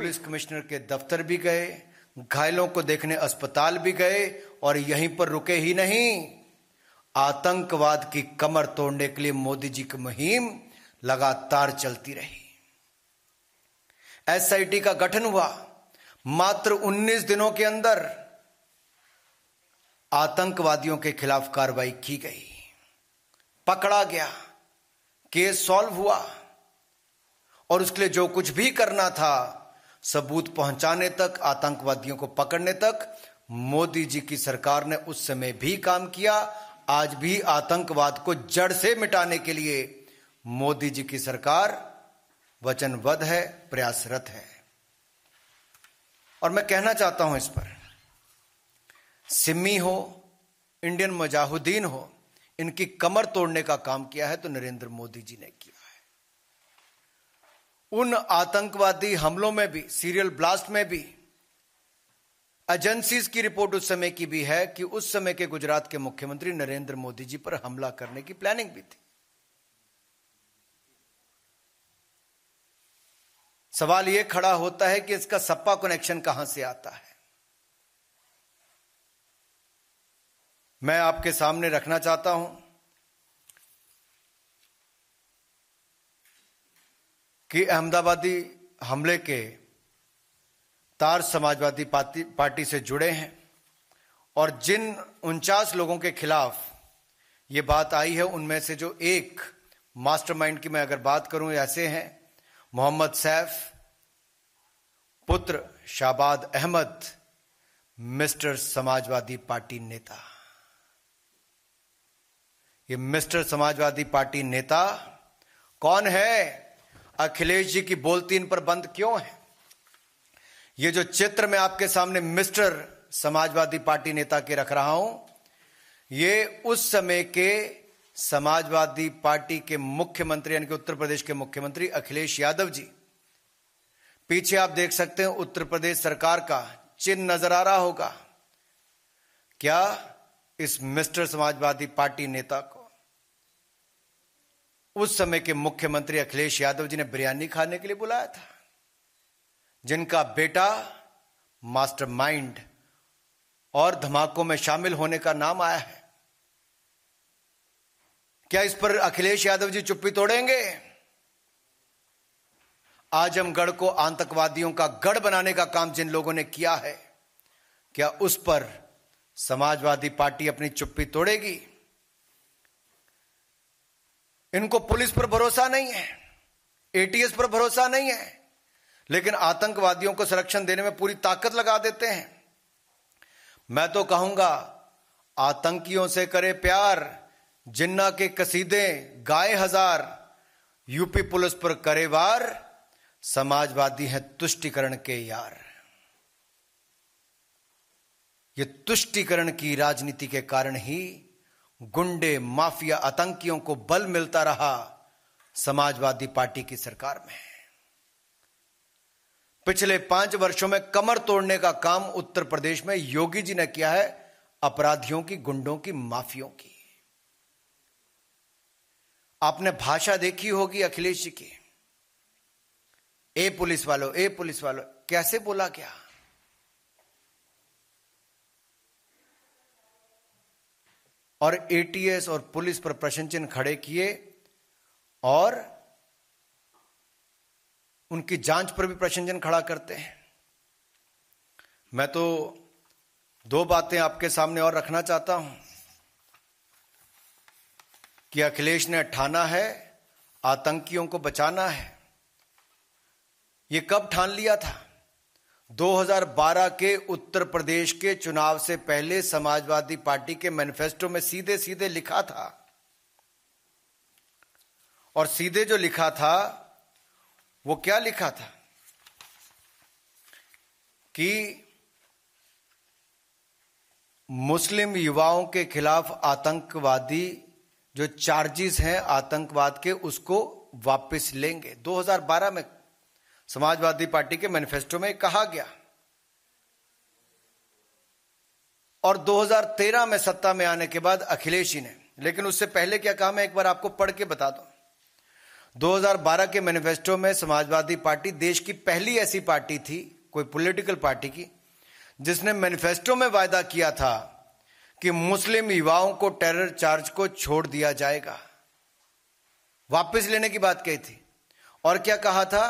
Police commissioner के दफ्तर भी गए, घायलों को देखने अस्पताल भी गए और यहीं पर रुके ही नहीं, आतंकवाद की कमर तोड़ने के लिए मोदी जी की मुहिम लगातार चलती रही। एसआईटी का गठन हुआ, मात्र 19 दिनों के अंदर आतंकवादियों के खिलाफ कार्रवाई की गई, पकड़ा गया, केस सॉल्व हुआ और उसके लिए जो कुछ भी करना था, सबूत पहुंचाने तक, आतंकवादियों को पकड़ने तक, मोदी जी की सरकार ने उस समय भी काम किया। आज भी आतंकवाद को जड़ से मिटाने के लिए मोदी जी की सरकार वचनबद्ध है, प्रयासरत है। और मैं कहना चाहता हूं, इस पर सिमी हो, इंडियन मुजाहिदीन हो, इनकी कमर तोड़ने का काम किया है तो नरेंद्र मोदी जी ने किया है। उन आतंकवादी हमलों में भी, सीरियल ब्लास्ट में भी एजेंसीज की रिपोर्ट उस समय की भी है कि उस समय के गुजरात के मुख्यमंत्री नरेंद्र मोदी जी पर हमला करने की प्लानिंग भी थी। सवाल यह खड़ा होता है कि इसका सपा कनेक्शन कहां से आता है। मैं आपके सामने रखना चाहता हूं कि अहमदाबादी हमले के तार समाजवादी पार्टी से जुड़े हैं और जिन 49 लोगों के खिलाफ यह बात आई है, उनमें से जो एक मास्टरमाइंड की मैं अगर बात करूं, ऐसे हैं मोहम्मद सैफ पुत्र शाबाद अहमद, मिस्टर समाजवादी पार्टी नेता। ये मिस्टर समाजवादी पार्टी नेता कौन है? अखिलेश जी की बोलती इन पर बंद क्यों है? ये जो चित्र मैं आपके सामने मिस्टर समाजवादी पार्टी नेता के रख रहा हूं, ये उस समय के समाजवादी पार्टी के मुख्यमंत्री यानी कि उत्तर प्रदेश के मुख्यमंत्री अखिलेश यादव जी, पीछे आप देख सकते हैं उत्तर प्रदेश सरकार का चिन्ह नजर आ रहा होगा। क्या इस मिस्टर समाजवादी पार्टी नेता को उस समय के मुख्यमंत्री अखिलेश यादव जी ने बिरयानी खाने के लिए बुलाया था? जिनका बेटा मास्टरमाइंड और धमाकों में शामिल होने का नाम आया है। क्या इस पर अखिलेश यादव जी चुप्पी तोड़ेंगे? आजमगढ़ को आतंकवादियों का गढ़ बनाने का काम जिन लोगों ने किया है, क्या उस पर समाजवादी पार्टी अपनी चुप्पी तोड़ेगी? इनको पुलिस पर भरोसा नहीं है, एटीएस पर भरोसा नहीं है, लेकिन आतंकवादियों को संरक्षण देने में पूरी ताकत लगा देते हैं। मैं तो कहूंगा, आतंकियों से करे प्यार, जिन्ना के कसीदे गाए हजार, यूपी पुलिस पर करे वार, समाजवादी हैं तुष्टीकरण के यार। ये तुष्टीकरण की राजनीति के कारण ही गुंडे, माफिया, आतंकियों को बल मिलता रहा समाजवादी पार्टी की सरकार में। पिछले 5 वर्षों में कमर तोड़ने का काम उत्तर प्रदेश में योगी जी ने किया है, अपराधियों की, गुंडों की, माफियों की। आपने भाषा देखी होगी अखिलेश जी की, ए पुलिस वालों, ए पुलिस वालों, कैसे बोला गया। और एटीएस और पुलिस पर प्रश्न चिन्ह खड़े किए और उनकी जांच पर भी प्रश्न चिन्ह खड़ा करते हैं। मैं तो 2 बातें आपके सामने और रखना चाहता हूं कि अखिलेश ने ठाना है आतंकियों को बचाना है। यह कब ठान लिया था? 2012 के उत्तर प्रदेश के चुनाव से पहले समाजवादी पार्टी के मैनिफेस्टो में सीधे सीधे लिखा था, और सीधे जो लिखा था वो क्या लिखा था कि मुस्लिम युवाओं के खिलाफ आतंकवादी जो चार्जेस हैं आतंकवाद के, उसको वापस लेंगे। 2012 में समाजवादी पार्टी के मैनिफेस्टो में कहा गया। और 2013 में सत्ता में आने के बाद अखिलेश जी ने, लेकिन उससे पहले क्या कहा मैं एक बार आपको पढ़ के बता दूं। 2012 के मैनिफेस्टो में समाजवादी पार्टी देश की पहली ऐसी पार्टी थी, कोई पॉलिटिकल पार्टी की, जिसने मैनिफेस्टो में वायदा किया था कि मुस्लिम युवाओं को टेरर चार्ज को छोड़ दिया जाएगा, वापस लेने की बात कही थी। और क्या कहा था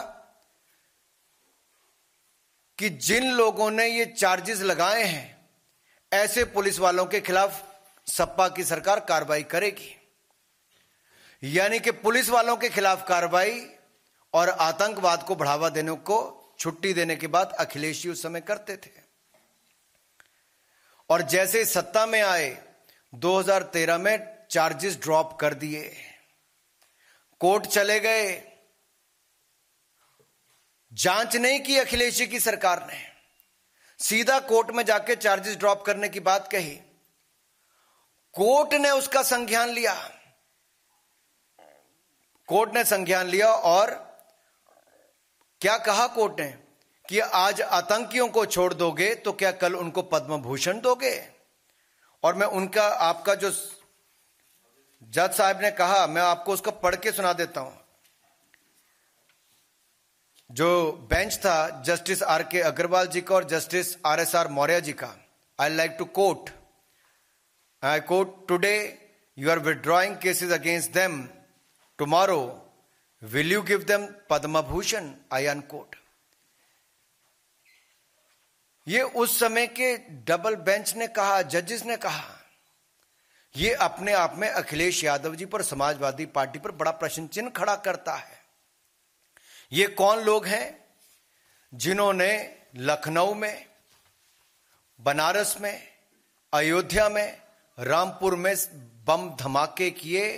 कि जिन लोगों ने ये चार्जेस लगाए हैं ऐसे पुलिस वालों के खिलाफ सपा की सरकार कार्रवाई करेगी। यानी कि पुलिस वालों के खिलाफ कार्रवाई और आतंकवाद को बढ़ावा देने को छुट्टी देने की बात अखिलेश जी उस समय करते थे। और जैसे सत्ता में आए 2013 में चार्जेस ड्रॉप कर दिए, कोर्ट चले गए, जांच नहीं की अखिलेश जी की सरकार ने, सीधा कोर्ट में जाके चार्जेस ड्रॉप करने की बात कही। कोर्ट ने उसका संज्ञान लिया, कोर्ट ने संज्ञान लिया और क्या कहा कोर्ट ने कि आज आतंकियों को छोड़ दोगे तो क्या कल उनको पद्म भूषण दोगे। और मैं उनका, आपका जो जज साहब ने कहा, मैं आपको उसको पढ़ के सुना देता हूं। जो बेंच था जस्टिस आर के अग्रवाल जी का और जस्टिस RSR मौर्य जी का, I like to quote, I quote, today you are withdrawing cases against them, tomorrow will you give them Padma Bhushan, I unquote. ये उस समय के डबल बेंच ने कहा, जजेस ने कहा। ये अपने आप में अखिलेश यादव जी पर, समाजवादी पार्टी पर बड़ा प्रश्न चिन्ह खड़ा करता है। ये कौन लोग हैं जिन्होंने लखनऊ में, बनारस में, अयोध्या में, रामपुर में बम धमाके किए,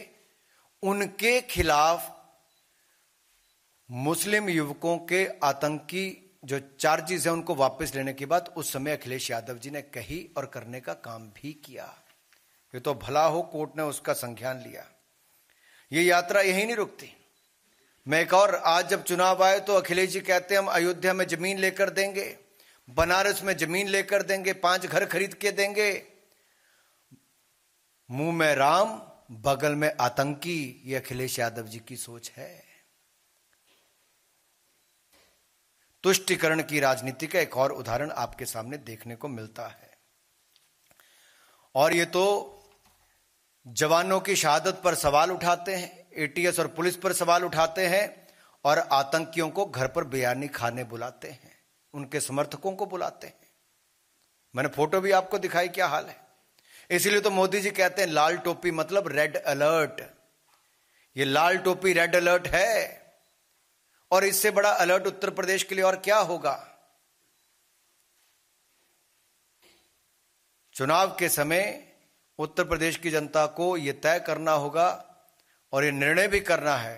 उनके खिलाफ मुस्लिम युवकों के आतंकी जो चार्जेस हैं उनको वापस लेने की बात उस समय अखिलेश यादव जी ने कही और करने का काम भी किया। ये तो भला हो कोर्ट ने उसका संज्ञान लिया। ये यात्रा यही नहीं रुकती। मैं एक और, आज जब चुनाव आए तो अखिलेश जी कहते हैं हम अयोध्या में जमीन लेकर देंगे, बनारस में जमीन लेकर देंगे, 5 घर खरीद के देंगे। मुंह में राम बगल में आतंकी, ये अखिलेश यादव जी की सोच है। तुष्टीकरण की राजनीति का एक और उदाहरण आपके सामने देखने को मिलता है। और ये तो जवानों की शहादत पर सवाल उठाते हैं, ATS और पुलिस पर सवाल उठाते हैं और आतंकियों को घर पर बिरयानी खाने बुलाते हैं, उनके समर्थकों को बुलाते हैं। मैंने फोटो भी आपको दिखाई, क्या हाल है। इसलिए तो मोदी जी कहते हैं लाल टोपी मतलब रेड अलर्ट। ये लाल टोपी रेड अलर्ट है और इससे बड़ा अलर्ट उत्तर प्रदेश के लिए और क्या होगा। चुनाव के समय उत्तर प्रदेश की जनता को यह तय करना होगा और यह निर्णय भी करना है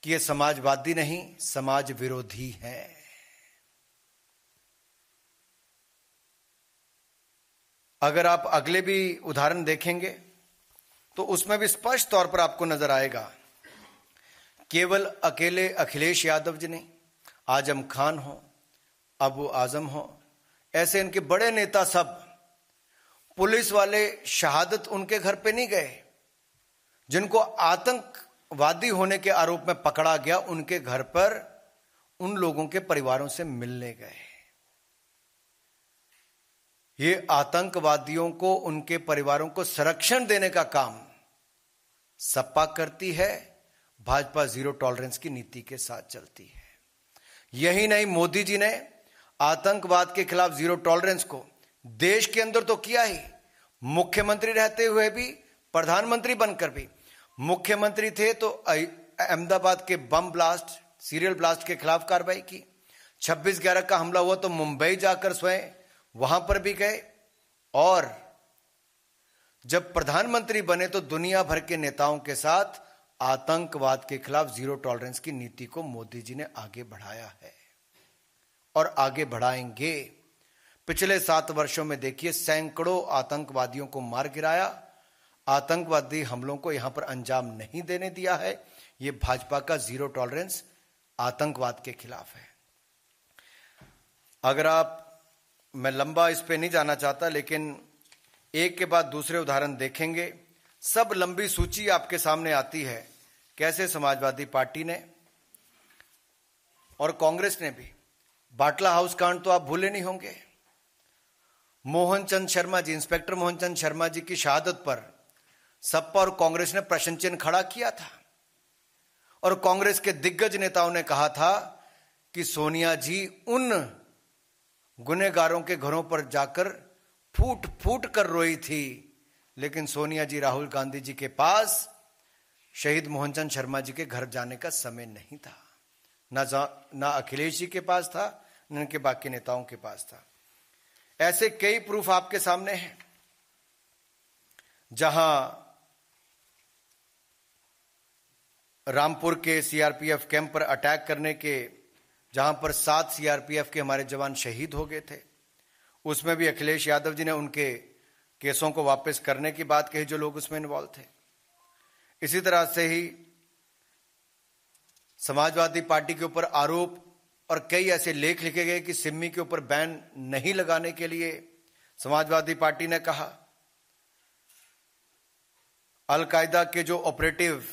कि यह समाजवादी नहीं, समाज विरोधी है। अगर आप अगले भी उदाहरण देखेंगे तो उसमें भी स्पष्ट तौर पर आपको नजर आएगा, केवल अकेले अखिलेश यादव जी नहीं, आजम खान हो, अबू आजम हो, ऐसे इनके बड़े नेता सब, पुलिस वाले शहादत उनके घर पे नहीं गए। जिनको आतंकवादी होने के आरोप में पकड़ा गया उनके घर पर उन लोगों के परिवारों से मिलने गए। ये आतंकवादियों को, उनके परिवारों को संरक्षण देने का काम सपा करती है, भाजपा जीरो टॉलरेंस की नीति के साथ चलती है। यही नहीं, मोदी जी ने आतंकवाद के खिलाफ जीरो टॉलरेंस को देश के अंदर तो किया ही, मुख्यमंत्री रहते हुए भी, प्रधानमंत्री बनकर भी। मुख्यमंत्री थे तो अहमदाबाद के बम ब्लास्ट, सीरियल ब्लास्ट के खिलाफ कार्रवाई की। 26/11 का हमला हुआ तो मुंबई जाकर स्वयं वहां पर भी गए। और जब प्रधानमंत्री बने तो दुनिया भर के नेताओं के साथ आतंकवाद के खिलाफ जीरो टॉलरेंस की नीति को मोदी जी ने आगे बढ़ाया है और आगे बढ़ाएंगे। पिछले 7 वर्षों में देखिए, सैकड़ों आतंकवादियों को मार गिराया। आतंकवादी हमलों को यहां पर अंजाम नहीं देने दिया है। यह भाजपा का जीरो टॉलरेंस आतंकवाद के खिलाफ है। अगर आप, मैं लंबा इस पे नहीं जाना चाहता, लेकिन एक के बाद दूसरे उदाहरण देखेंगे, सब लंबी सूची आपके सामने आती है कैसे समाजवादी पार्टी ने और कांग्रेस ने भी, बाटला हाउस कांड तो आप भूले नहीं होंगे, मोहनचंद शर्मा जी, इंस्पेक्टर मोहनचंद शर्मा जी की शहादत पर सपा और कांग्रेस ने प्रश्न चिन्ह खड़ा किया था और कांग्रेस के दिग्गज नेताओं ने कहा था कि सोनिया जी उन गुनहगारों के घरों पर जाकर फूट फूट कर रोई थी, लेकिन सोनिया जी राहुल गांधी जी के पास शहीद मोहनचंद शर्मा जी के घर जाने का समय नहीं था, ना अखिलेश जी के पास था, न उनके बाकी नेताओं के पास था। ऐसे कई प्रूफ आपके सामने हैं जहां रामपुर के सीआरपीएफ कैंप पर अटैक करने के, जहां पर 7 सीआरपीएफ के हमारे जवान शहीद हो गए थे, उसमें भी अखिलेश यादव जी ने उनके केसों को वापस करने की बात कही जो लोग उसमें इन्वॉल्व थे। इसी तरह से ही समाजवादी पार्टी के ऊपर आरोप और कई ऐसे लेख लिखे गए कि सिमी के ऊपर बैन नहीं लगाने के लिए समाजवादी पार्टी ने कहा। अलकायदा के जो ऑपरेटिव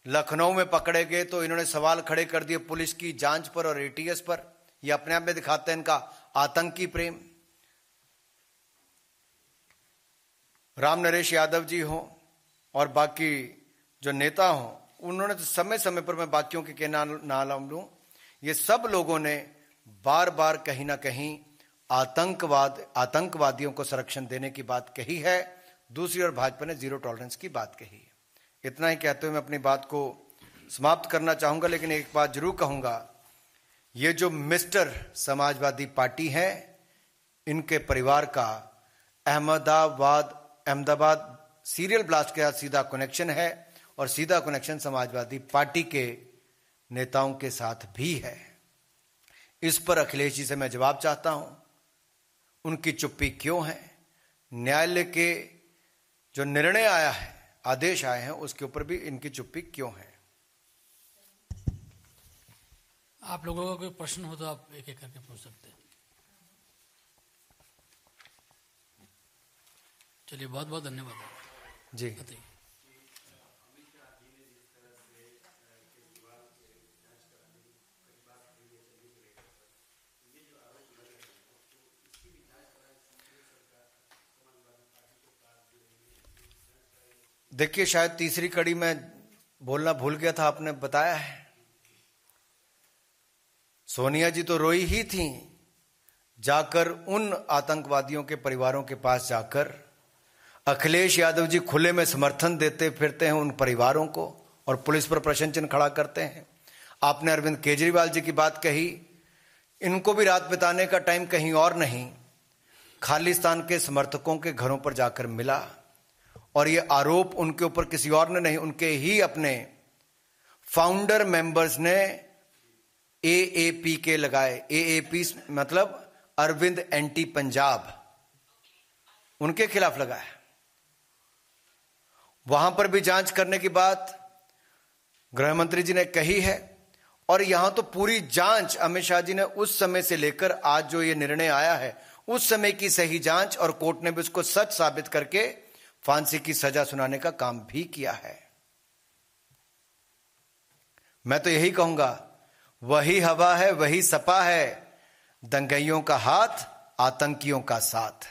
लखनऊ में पकड़े गए तो इन्होंने सवाल खड़े कर दिए पुलिस की जांच पर और एटीएस पर। यह अपने आप में दिखाते हैं इनका आतंकी प्रेम। राम नरेश यादव जी हों और बाकी जो नेता हों, उन्होंने तो समय समय पर, मैं बाकियों के नाम लूं, ये सब लोगों ने बार बार कहीं ना कहीं आतंकवादियों को संरक्षण देने की बात कही है। दूसरी ओर भाजपा ने जीरो टॉलरेंस की बात कही है। इतना ही कहते हुए मैं अपनी बात को समाप्त करना चाहूंगा, लेकिन एक बात जरूर कहूंगा, ये जो मिस्टर समाजवादी पार्टी है, इनके परिवार का अहमदाबाद सीरियल ब्लास्ट के साथ सीधा कनेक्शन है और सीधा कनेक्शन समाजवादी पार्टी के नेताओं के साथ भी है। इस पर अखिलेश जी से मैं जवाब चाहता हूं, उनकी चुप्पी क्यों है? न्यायालय के जो निर्णय आया है, आदेश आए हैं, उसके ऊपर भी इनकी चुप्पी क्यों है? आप लोगों का कोई प्रश्न हो तो आप एक एक करके पूछ सकते हैं। चलिए, बहुत बहुत धन्यवाद जी। देखिए, शायद तीसरी कड़ी में बोलना भूल गया था, आपने बताया है। सोनिया जी तो रोई ही थी, जाकर उन आतंकवादियों के परिवारों के पास जाकर अखिलेश यादव जी खुले में समर्थन देते फिरते हैं उन परिवारों को और पुलिस पर प्रश्न चिन्ह खड़ा करते हैं। आपने अरविंद केजरीवाल जी की बात कही, इनको भी रात बिताने का टाइम कहीं और नहीं, खालिस्तान के समर्थकों के घरों पर जाकर मिला और ये आरोप उनके ऊपर किसी और ने नहीं, उनके ही अपने फाउंडर मेंबर्स ने एएपी के लगाए। एएपी मतलब अरविंद एंटी पंजाब, उनके खिलाफ लगाया। वहां पर भी जांच करने की बात गृह मंत्री जी ने कही है और यहां तो पूरी जांच अमित शाह जी ने उस समय से लेकर आज जो ये निर्णय आया है, उस समय की सही जांच, और कोर्ट ने भी उसको सच साबित करके फांसी की सजा सुनाने का काम भी किया है। मैं तो यही कहूंगा, वही हवा है, वही सपा है, दंगइयों का हाथ, आतंकियों का साथ।